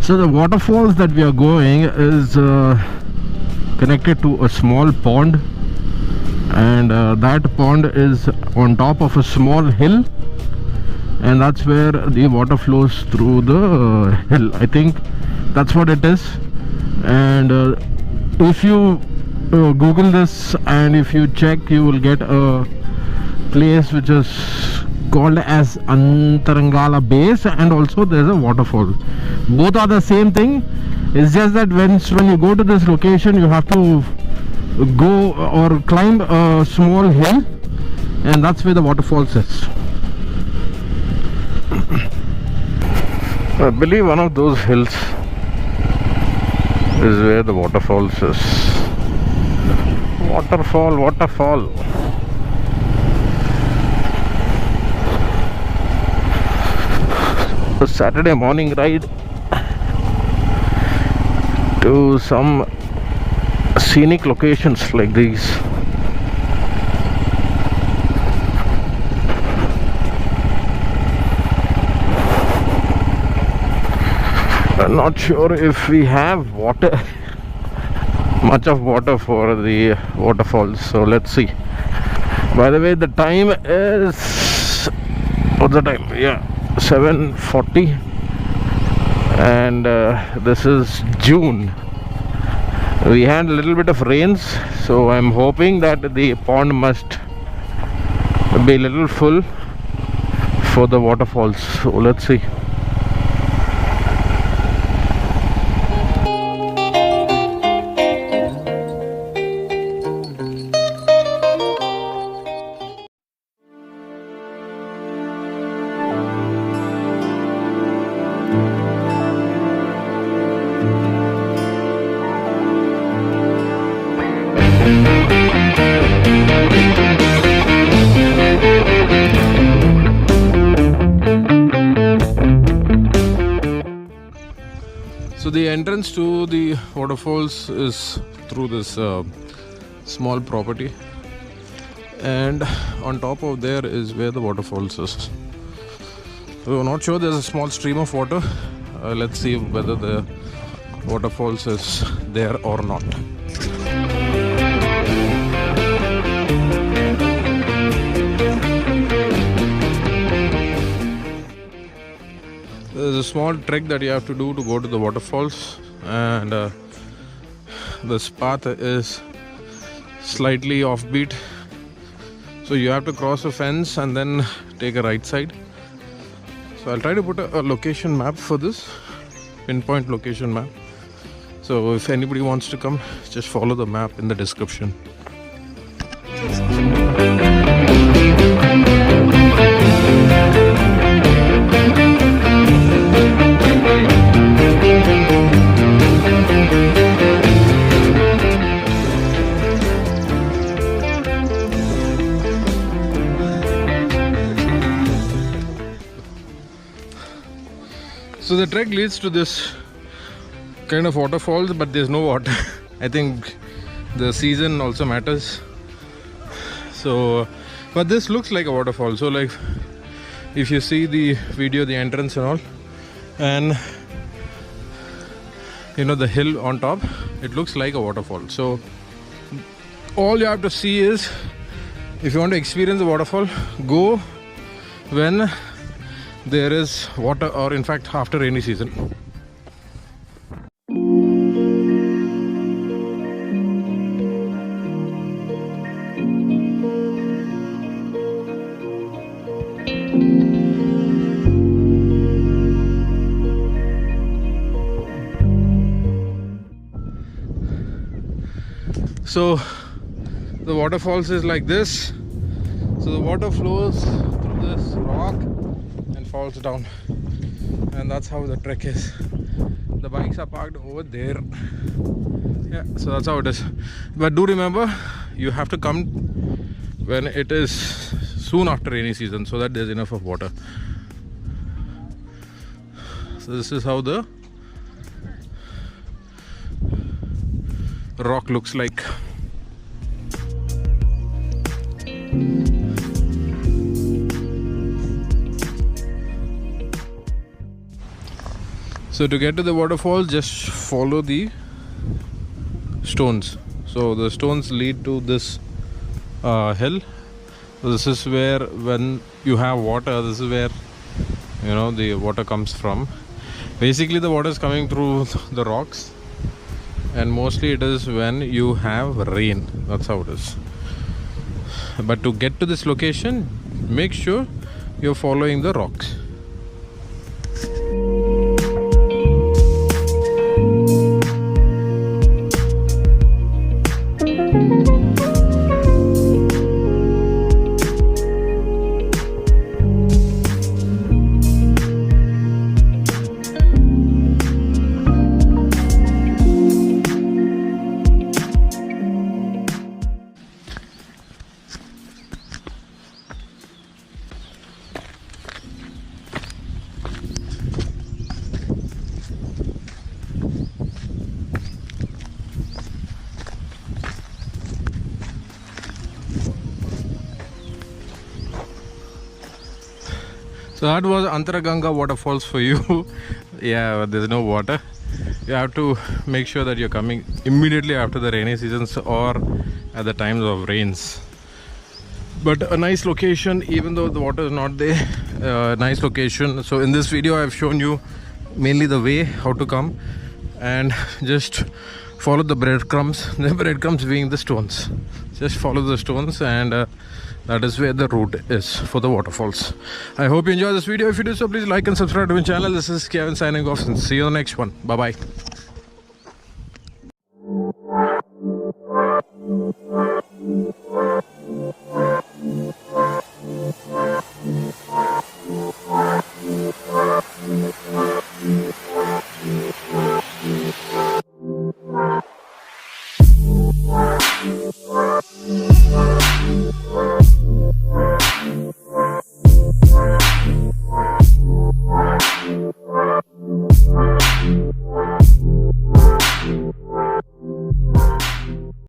So the waterfalls that we are going is connected to a small pond, and that pond is on top of a small hill, and that's where the water flows through the hill. I think that's what it is. And if you Google this and if you check, you will get a place which is called as Antharaganga base, and also there's a waterfall. Both are the same thing. It's just that when you go to this location, you have to go or climb a small hill, and that's where the waterfalls is. I believe one of those hills is where the waterfalls is. Waterfall. A Saturday morning ride to some scenic locations like these. I'm not sure if we have water, much of water for the waterfalls, so let's see. By the way, the time is, what's the time? Yeah, 7:40, and this is June. We had a little bit of rains, so I'm hoping that the pond must be a little full for the waterfalls. So let's see. So the entrance to the waterfalls is through this small property, and on top of there is where the waterfalls is. So I'm not sure, there's a small stream of water. Let's see whether the waterfalls is there or not. There's a small trek that you have to do to go to the waterfalls, and this path is slightly offbeat, so you have to cross a fence and then take a right side. So I'll try to put a location map for this, pinpoint location map. So if anybody wants to come, just follow the map in the description. So the trek leads to this kind of waterfalls, but there's no water. I think the season also matters. So, but this looks like a waterfall. So like, if you see the video, the entrance and all, and you know the hill on top, it looks like a waterfall. So all you have to see is, if you want to experience the waterfall, go when there is water, or in fact after rainy season. So the waterfalls is like this. So the water flows through this rock and falls down, and that's how the trek is. The bikes are parked over there. Yeah, so that's how it is. But do remember, you have to come when it is soon after rainy season, so that there's enough of water. So this is how the rock looks like. So to get to the waterfall, just follow the stones. So the stones lead to this hill. This is where, when you have water, this is where the water comes from. Basically the water is coming through the rocks, and mostly it is when you have rain. That's how it is. But to get to this location, make sure you're following the rocks. So that was Antharaganga waterfalls for you. Yeah, there's no water. You have to make sure that you're coming immediately after the rainy seasons or at the times of rains. But a nice location, even though the water is not there. Nice location. So in this video I've shown you mainly the way how to come, and just follow the breadcrumbs. The breadcrumbs being the stones. Just follow the stones, and that is where the route is for the waterfalls. I hope you enjoy this video. If you do so, please like and subscribe to my channel. This is Kevin signing off, and see you on the next one. Bye bye.